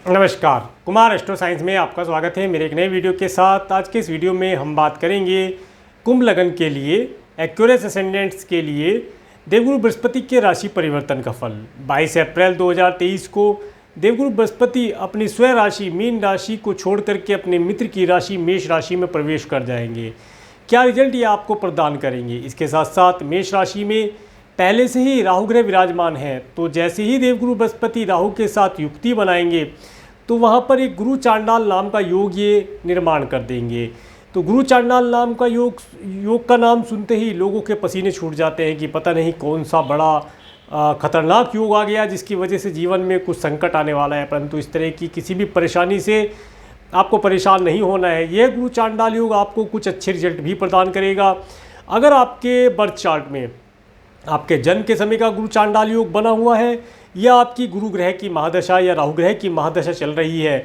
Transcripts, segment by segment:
नमस्कार, Kumar astro science में आपका स्वागत है मेरे एक नए वीडियो के साथ। आज के इस वीडियो में हम बात करेंगे कुंभ लगन के लिए, एक्यूरेस असेंडेंट्स के लिए देवगुरु बृहस्पति के राशि परिवर्तन का फल। 22 अप्रैल 2023 को देवगुरु बृहस्पति अपनी स्वयं राशि मीन राशि को छोड़ करके अपने मित्र की राशि मेष राशि में प्रवेश कर जाएंगे। क्या रिजल्ट ये आपको प्रदान करेंगे? इसके साथ साथ मेष राशि में पहले से ही राहु ग्रह विराजमान है, तो जैसे ही देवगुरु बृहस्पति राहु के साथ युक्ति बनाएंगे तो वहाँ पर एक गुरु चांडाल नाम का योग ये निर्माण कर देंगे। तो गुरु चांडाल नाम का योग का नाम सुनते ही लोगों के पसीने छूट जाते हैं कि पता नहीं कौन सा बड़ा खतरनाक योग आ गया जिसकी वजह से जीवन में कुछ संकट आने वाला है। परंतु इस तरह की किसी भी परेशानी से आपको परेशान नहीं होना है। यह गुरु चांडाल योग आपको कुछ अच्छे रिजल्ट भी प्रदान करेगा। अगर आपके बर्थ चार्ट में आपके जन्म के समय का गुरु चांडाल योग बना हुआ है या आपकी गुरु ग्रह की महादशा या राहु ग्रह की महादशा चल रही है,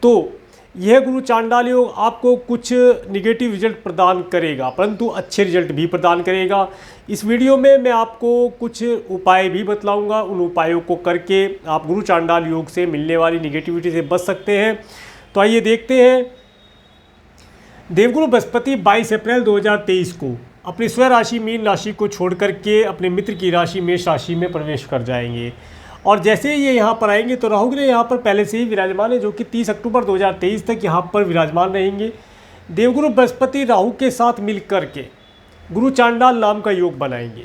तो यह गुरु चांडाल योग आपको कुछ निगेटिव रिजल्ट प्रदान करेगा, परंतु अच्छे रिजल्ट भी प्रदान करेगा। इस वीडियो में मैं आपको कुछ उपाय भी बतलाऊंगा। उन उपायों को करके आप गुरु चांडाल योग से मिलने वाली निगेटिविटी से बच सकते हैं। तो आइए देखते हैं। देवगुरु बृहस्पति 22 अप्रैल 2023 को अपनी स्वयं राशि मीन राशि को छोड़ करके अपने मित्र की राशि मेष राशि में प्रवेश कर जाएंगे। और जैसे ही ये यहाँ पर आएंगे तो राहु ग्रह यहाँ पर पहले से ही विराजमान है, जो कि 30 अक्टूबर 2023 तक यहाँ पर विराजमान रहेंगे। देवगुरु बृहस्पति राहु के साथ मिल कर के गुरु चांडाल नाम का योग बनाएंगे।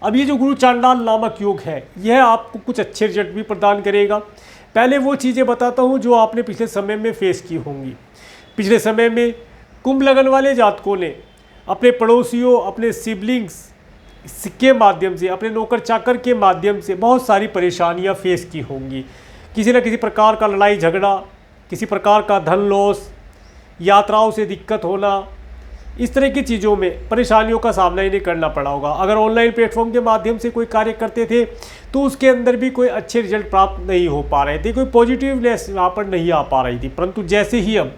अब ये जो गुरु चांडाल नामक योग है, यह आपको कुछ अच्छे रिजल्ट भी प्रदान करेगा। पहले वो चीज़ें बताता हूँ जो आपने पिछले समय में फेस की होंगी। पिछले समय में कुंभ लगन वाले जातकों ने अपने पड़ोसियों, अपने सिबलिंग्स के माध्यम से, अपने नौकर चाकर के माध्यम से बहुत सारी परेशानियां फेस की होंगी। किसी न किसी प्रकार का लड़ाई झगड़ा, किसी प्रकार का धन लॉस, यात्राओं से दिक्कत होना, इस तरह की चीज़ों में परेशानियों का सामना इन्हें करना पड़ा होगा। अगर ऑनलाइन प्लेटफॉर्म के माध्यम से कोई कार्य करते थे तो उसके अंदर भी कोई अच्छे रिजल्ट प्राप्त नहीं हो पा रहे थे, कोई पॉजिटिवनेस वहाँ पर नहीं आ पा रही थी। परंतु जैसे ही अब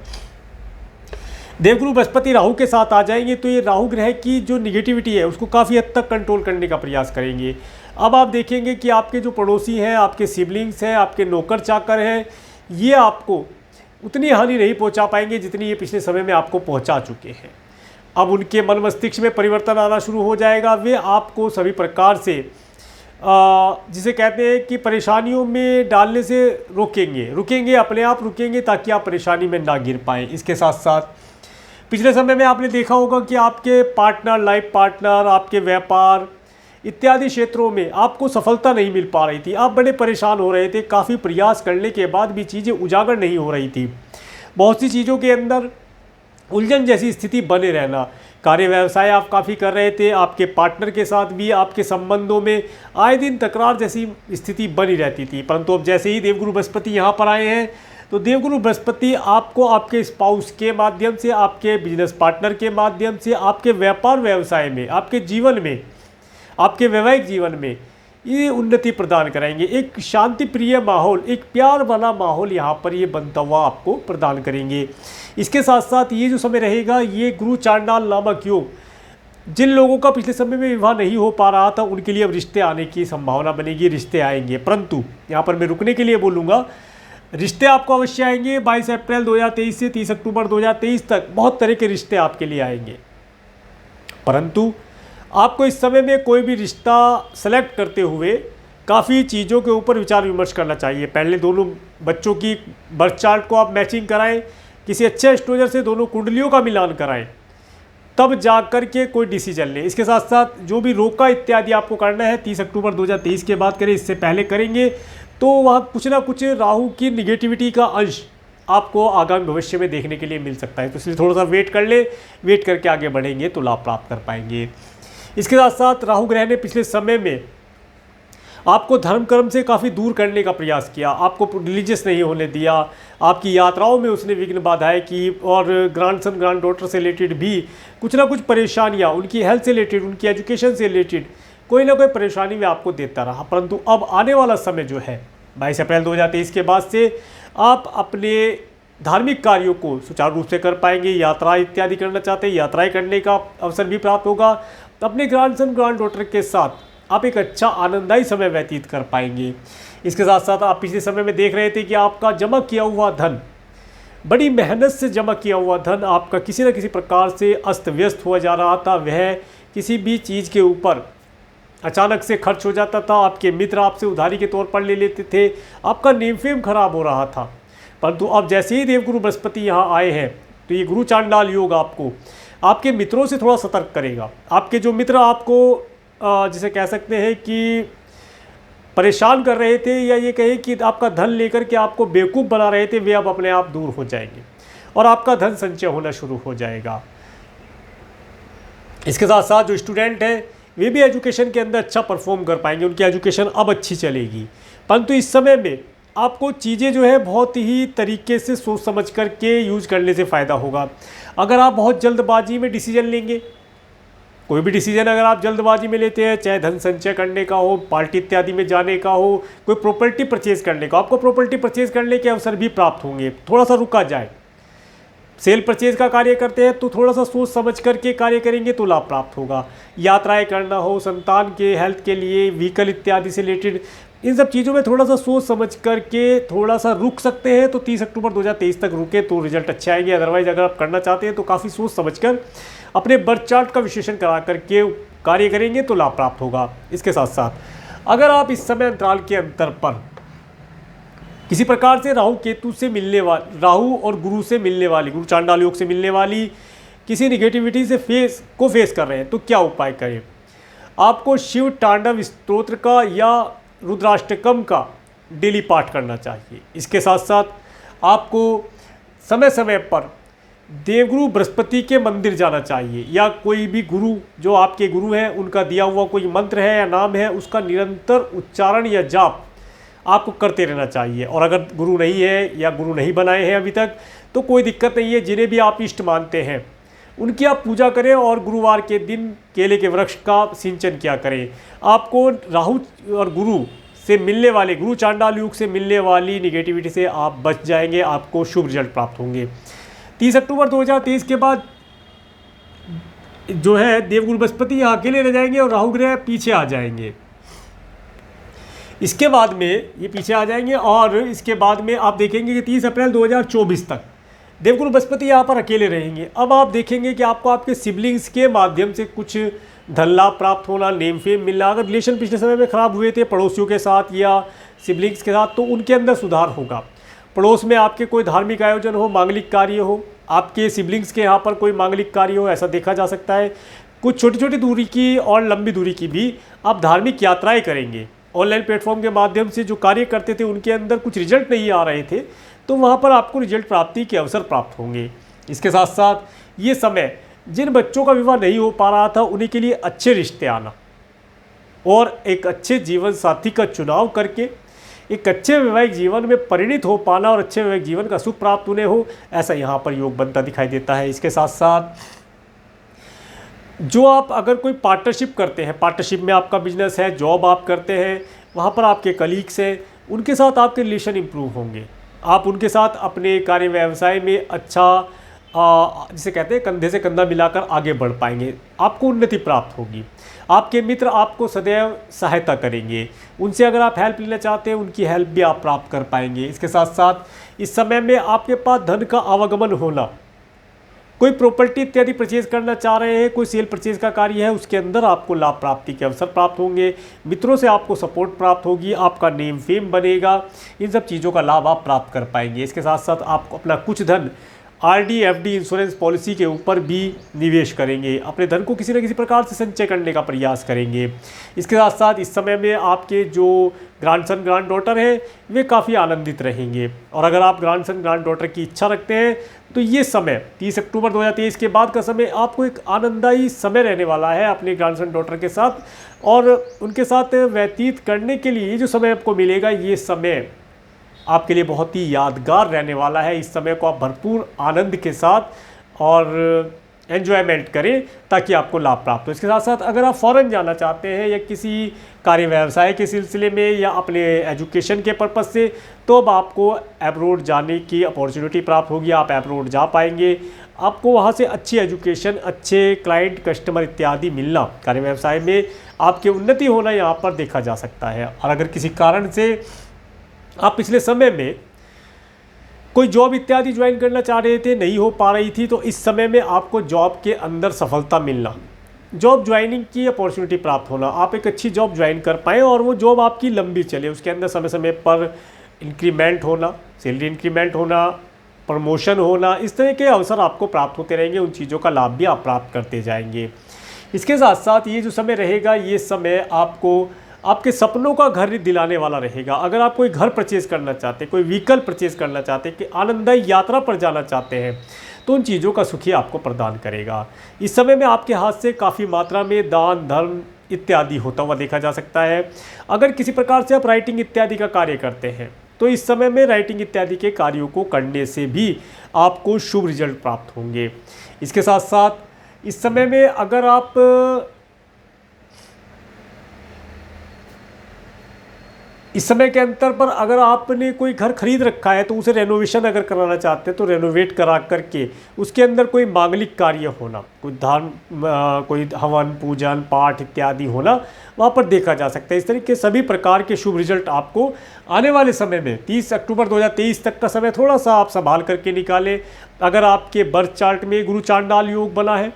देवगुरु बृहस्पति राहु के साथ आ जाएंगे तो ये राहु ग्रह की जो निगेटिविटी है उसको काफ़ी हद तक कंट्रोल करने का प्रयास करेंगे। अब आप देखेंगे कि आपके जो पड़ोसी हैं, आपके सिबलिंग्स हैं, आपके नौकर चाकर हैं, ये आपको उतनी हानि नहीं पहुंचा पाएंगे जितनी ये पिछले समय में आपको पहुंचा चुके हैं। अब उनके मन मस्तिष्क में परिवर्तन आना शुरू हो जाएगा। वे आपको सभी प्रकार से जिसे कहते हैं कि परेशानियों में डालने से रुकेंगे, अपने आप रुकेंगे ताकि आप परेशानी में ना गिर पाएँ। इसके साथ साथ पिछले समय में आपने देखा होगा कि आपके पार्टनर, लाइफ पार्टनर, आपके व्यापार इत्यादि क्षेत्रों में आपको सफलता नहीं मिल पा रही थी। आप बड़े परेशान हो रहे थे। काफ़ी प्रयास करने के बाद भी चीज़ें उजागर नहीं हो रही थी। बहुत सी चीज़ों के अंदर उलझन जैसी स्थिति बने रहना। कार्य व्यवसाय आप काफ़ी कर रहे थे, आपके पार्टनर के साथ भी आपके संबंधों में आए दिन तकरार जैसी स्थिति बनी रहती थी। परंतु अब जैसे ही देवगुरु बृहस्पति यहाँ पर आए हैं तो देवगुरु बृहस्पति आपको आपके स्पाउस के माध्यम से, आपके बिजनेस पार्टनर के माध्यम से, आपके व्यापार व्यवसाय में, आपके जीवन में, आपके वैवाहिक जीवन में ये उन्नति प्रदान कराएंगे। एक शांति प्रिय माहौल, एक प्यार वाला माहौल यहाँ पर ये बनता हुआ आपको प्रदान करेंगे। इसके साथ साथ ये जो समय रहेगा, ये गुरु चांडाल नामक योग, जिन लोगों का पिछले समय में विवाह नहीं हो पा रहा था उनके लिए अब रिश्ते आने की संभावना बनेगी, रिश्ते आएंगे। परंतु यहाँ पर मैं रुकने के लिए बोलूँगा, रिश्ते आपको अवश्य आएंगे। 22 अप्रैल 2023 से 30 अक्टूबर 2023 तक बहुत तरह के रिश्ते आपके लिए आएंगे। परंतु आपको इस समय में कोई भी रिश्ता सेलेक्ट करते हुए काफ़ी चीज़ों के ऊपर विचार विमर्श करना चाहिए। पहले दोनों बच्चों की बर्थ चार्ट को आप मैचिंग कराएं, किसी अच्छे एस्ट्रोलॉजर से दोनों कुंडलियों का मिलान कराएं, तब जा कर के कोई डिसीजन लें। इसके साथ साथ जो भी रोका इत्यादि आपको करना है 30 अक्टूबर 2023 के बाद करें, इससे पहले करेंगे तो वहाँ कुछ ना कुछ राहु की निगेटिविटी का अंश आपको आगामी भविष्य में देखने के लिए मिल सकता है। तो इसलिए थोड़ा सा वेट कर ले, वेट करके आगे बढ़ेंगे तो लाभ प्राप्त कर पाएंगे। इसके साथ साथ राहु ग्रह ने पिछले समय में आपको धर्म कर्म से काफ़ी दूर करने का प्रयास किया, आपको रिलीजियस नहीं होने दिया, आपकी यात्राओं में उसने विघ्न बाधाएं की और ग्रैंडसन ग्रैंड डॉटर से रिलेटेड भी कुछ ना कुछ परेशानियाँ, उनकी हेल्थ से रिलेटेड, उनकी एजुकेशन से रिलेटेड कोई ना कोई परेशानी में आपको देता रहा। परंतु अब आने वाला समय जो है 22 अप्रैल 2023 के बाद से आप अपने धार्मिक कार्यों को सुचारू रूप से कर पाएंगे। यात्रा इत्यादि करना चाहते हैं, यात्राएं करने का अवसर भी प्राप्त होगा। अपने ग्रैंडसन ग्रैंड डॉटर के साथ आप एक अच्छा आनंददायी समय व्यतीत कर पाएंगे। इसके साथ साथ आप पिछले समय में देख रहे थे कि आपका जमा किया हुआ धन, बड़ी मेहनत से जमा किया हुआ धन आपका किसी न किसी प्रकार से अस्त व्यस्त हुआ जा रहा था। वह किसी भी चीज़ के ऊपर अचानक से खर्च हो जाता था, आपके मित्र आपसे उधारी के तौर पर ले लेते थे, आपका नेम फेम खराब हो रहा था। परंतु अब जैसे ही देवगुरु बृहस्पति यहाँ आए हैं तो ये गुरु चांडाल योग आपको आपके मित्रों से थोड़ा सतर्क करेगा। आपके जो मित्र आपको जिसे कह सकते हैं कि परेशान कर रहे थे, या ये कहें कि आपका धन लेकर के आपको बेवकूफ़ बना रहे थे, वे अब अपने आप दूर हो जाएंगे और आपका धन संचय होना शुरू हो जाएगा। इसके साथ साथ जो स्टूडेंट हैं वे भी एजुकेशन के अंदर अच्छा परफॉर्म कर पाएंगे, उनकी एजुकेशन अब अच्छी चलेगी। परंतु इस समय में आपको चीज़ें जो है बहुत ही तरीके से सोच समझ करके यूज करने से फ़ायदा होगा। अगर आप बहुत जल्दबाजी में डिसीजन लेंगे, कोई भी डिसीजन अगर आप जल्दबाजी में लेते हैं, चाहे धन संचय करने का हो, पार्टी इत्यादि में जाने का हो, कोई प्रॉपर्टी परचेज करने का, आपको प्रॉपर्टी परचेज करने के अवसर भी प्राप्त होंगे। थोड़ा सा रुका जाए, सेल परचेज का कार्य करते हैं तो थोड़ा सा सोच समझ करके कार्य करेंगे तो लाभ प्राप्त होगा। यात्राएं करना हो, संतान के हेल्थ के लिए, व्हीकल इत्यादि से रिलेटेड, इन सब चीज़ों में थोड़ा सा सोच समझ करके थोड़ा सा रुक सकते हैं। तो 30 अक्टूबर 2023 तक रुके तो रिजल्ट अच्छे आएंगे। अदरवाइज अगर आप करना चाहते हैं तो काफ़ी सोच समझकर अपने बर्थ चार्ट का विश्लेषण करा करके कार्य करेंगे तो लाभ प्राप्त होगा। इसके साथ साथ अगर आप इस समय अंतराल के अंतर पर किसी प्रकार से राहु केतु से मिलने वाली, राहु और गुरु से मिलने वाली, गुरु चांडाल योग से मिलने वाली किसी निगेटिविटी से फेस कर रहे हैं तो क्या उपाय करें? आपको शिव तांडव स्तोत्र का या रुद्राष्टकम का डेली पाठ करना चाहिए। इसके साथ साथ आपको समय समय पर देवगुरु बृहस्पति के मंदिर जाना चाहिए, या कोई भी गुरु जो आपके गुरु हैं उनका दिया हुआ कोई मंत्र है या नाम है उसका निरंतर उच्चारण या जाप आपको करते रहना चाहिए। और अगर गुरु नहीं है या गुरु नहीं बनाए हैं अभी तक तो कोई दिक्कत नहीं है, जिन्हें भी आप इष्ट मानते हैं उनकी आप पूजा करें और गुरुवार के दिन केले के वृक्ष का सिंचन किया करें। आपको राहु और गुरु से मिलने वाले, गुरु चांडाल योग से मिलने वाली निगेटिविटी से आप बच जाएंगे, आपको शुभ रिजल्ट प्राप्त होंगे। 30 अक्टूबर 2023 के बाद जो है देवगुरु बृहस्पति यहाँ अकेले रह जाएंगे और राहु ग्रह पीछे आ जाएंगे। इसके बाद में ये पीछे आ जाएंगे और इसके बाद में आप देखेंगे कि 30 अप्रैल 2024 तक देवगुरु बृहस्पति यहाँ पर अकेले रहेंगे। अब आप देखेंगे कि आपको आपके सिबलिंग्स के माध्यम से कुछ धन लाभ प्राप्त होना, नेम फेम मिलना। अगर रिलेशन पिछले समय में ख़राब हुए थे पड़ोसियों के साथ या सिबलिंग्स के साथ तो उनके अंदर सुधार होगा। पड़ोस में आपके कोई धार्मिक आयोजन हो, मांगलिक कार्य हो, आपके सिबलिंग्स के यहाँ पर कोई मांगलिक कार्य हो, ऐसा देखा जा सकता है। कुछ छोटी छोटी दूरी की और लंबी दूरी की भी आप धार्मिक यात्राएँ करेंगे। ऑनलाइन प्लेटफॉर्म के माध्यम से जो कार्य करते थे उनके अंदर कुछ रिजल्ट नहीं आ रहे थे तो वहाँ पर आपको रिजल्ट प्राप्ति के अवसर प्राप्त होंगे। इसके साथ साथ ये समय जिन बच्चों का विवाह नहीं हो पा रहा था उन्हीं के लिए अच्छे रिश्ते आना और एक अच्छे जीवन साथी का चुनाव करके एक अच्छे वैवाहिक जीवन में परिणित हो पाना और अच्छे वैवाहिक जीवन का सुख प्राप्त उन्हें हो, ऐसा यहाँ पर योग बनता दिखाई देता है। इसके साथ साथ जो आप अगर कोई पार्टनरशिप करते हैं, पार्टनरशिप में आपका बिजनेस है, जॉब आप करते हैं, वहाँ पर आपके कलीग्स हैं, उनके साथ आपके रिलेशन इंप्रूव होंगे। आप उनके साथ अपने कार्य व्यवसाय में अच्छा जिसे कहते हैं कंधे से कंधा मिलाकर आगे बढ़ पाएंगे, आपको उन्नति प्राप्त होगी। आपके मित्र आपको सदैव सहायता करेंगे, उनसे अगर आप हेल्प लेना चाहते हैं उनकी हेल्प भी आप प्राप्त कर पाएंगे। इसके साथ साथ इस समय में आपके पास धन का आवागमन होना, कोई प्रॉपर्टी इत्यादि परचेज करना चाह रहे हैं, कोई सेल परचेज का कार्य है, उसके अंदर आपको लाभ प्राप्ति के अवसर प्राप्त होंगे। मित्रों से आपको सपोर्ट प्राप्त होगी, आपका नेम फेम बनेगा, इन सब चीज़ों का लाभ आप प्राप्त कर पाएंगे। इसके साथ साथ आप अपना कुछ धन आरडी, एफडी, इंश्योरेंस पॉलिसी के ऊपर भी निवेश करेंगे, अपने धन को किसी न किसी प्रकार से संचय करने का प्रयास करेंगे। इसके साथ साथ इस समय में आपके जो ग्रैंडसन ग्रैंड डॉटर हैं वे काफ़ी आनंदित रहेंगे। और अगर आप ग्रैंडसन ग्रैंड डॉटर की इच्छा रखते हैं तो ये समय 30 अक्टूबर 2023 के बाद का समय आपको एक आनंददायी समय रहने वाला है अपने ग्रैंडसन डॉटर के साथ, और उनके साथ व्यतीत करने के लिए जो समय आपको मिलेगा ये समय आपके लिए बहुत ही यादगार रहने वाला है। इस समय को आप भरपूर आनंद के साथ और एन्जॉयमेंट करें ताकि आपको लाभ प्राप्त हो। इसके साथ साथ अगर आप फ़ॉरेन जाना चाहते हैं या किसी कार्य व्यवसाय के सिलसिले में या अपने एजुकेशन के पर्पज़ से, तो अब आपको अब्रॉड जाने की अपॉर्चुनिटी प्राप्त होगी। आप अब्रॉड जा पाएंगे, आपको वहाँ से अच्छी एजुकेशन, अच्छे क्लाइंट, कस्टमर इत्यादि मिलना, कार्य व्यवसाय में आपकी उन्नति होना यहाँ पर देखा जा सकता है। और अगर किसी कारण से आप पिछले समय में कोई जॉब इत्यादि ज्वाइन करना चाह रहे थे, नहीं हो पा रही थी, तो इस समय में आपको जॉब के अंदर सफलता मिलना, जॉब ज्वाइनिंग की अपॉर्चुनिटी प्राप्त होना, आप एक अच्छी जॉब ज्वाइन कर पाएँ और वो जॉब आपकी लंबी चले, उसके अंदर समय समय पर इंक्रीमेंट होना, सैलरी इंक्रीमेंट होना, प्रमोशन होना, इस तरह के अवसर आपको प्राप्त होते रहेंगे। उन चीज़ों का लाभ भी आप प्राप्त करते जाएंगे। इसके साथ साथ ये जो समय रहेगा, ये समय आपको आपके सपनों का घर दिलाने वाला रहेगा। अगर आप कोई घर परचेज़ करना चाहते हैं, कोई व्हीकल परचेज़ करना चाहते हैं, कि आनंददायी यात्रा पर जाना चाहते हैं, तो उन चीज़ों का सुख ही आपको प्रदान करेगा। इस समय में आपके हाथ से काफ़ी मात्रा में दान धर्म इत्यादि होता हुआ देखा जा सकता है। अगर किसी प्रकार से आप राइटिंग इत्यादि का कार्य करते हैं, तो इस समय में राइटिंग इत्यादि के कार्यों को करने से भी आपको शुभ रिजल्ट प्राप्त होंगे। इसके साथ साथ इस समय में अगर आप इस समय के अंतर पर अगर आपने कोई घर खरीद रखा है, तो उसे रेनोवेशन अगर कराना चाहते हैं, तो रेनोवेट करा करके उसके अंदर कोई मांगलिक कार्य होना, कोई दान, कोई हवन पूजन पाठ इत्यादि होना वहाँ पर देखा जा सकता है। इस तरीके के सभी प्रकार के शुभ रिजल्ट आपको आने वाले समय में 30 अक्टूबर 2023 तक का समय थोड़ा सा आप संभाल करके निकालें। अगर आपके बर्थ चार्ट में गुरु चांडाल योग बना है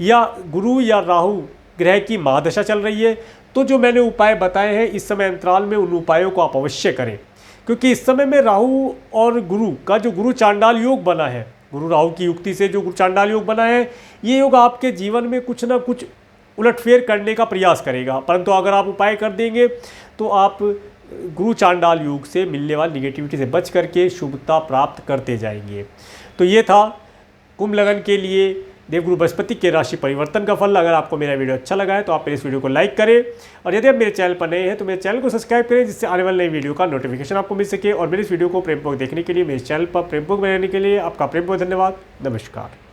या गुरु या राहु ग्रह की महादशा चल रही है, तो जो मैंने उपाय बताए हैं इस समय अंतराल में, उन उपायों को आप अवश्य करें। क्योंकि इस समय में राहु और गुरु का जो गुरु चांडाल योग बना है, गुरु राहु की युक्ति से जो गुरु चांडाल योग बना है, ये योग आपके जीवन में कुछ ना कुछ उलटफेर करने का प्रयास करेगा। परंतु अगर आप उपाय कर देंगे तो आप गुरु चांडाल योग से मिलने वाली निगेटिविटी से बच करके शुभता प्राप्त करते जाएंगे। तो ये था कुंभ लगन के लिए देवगुरु बृहस्पति के राशि परिवर्तन का फल। अगर आपको मेरा वीडियो अच्छा लगा है तो आप मेरे इस वीडियो को लाइक करें, और यदि आप मेरे चैनल पर नए हैं तो मेरे चैनल को सब्सक्राइब करें, जिससे आने वाले नई वीडियो का नोटिफिकेशन आपको मिल सके। और मेरे इस वीडियो को प्रेमपूर्वक देखने के लिए, मेरे चैनल पर प्रेमपूर्वक बनाने के लिए आपका प्रेमपूर्वक धन्यवाद। नमस्कार।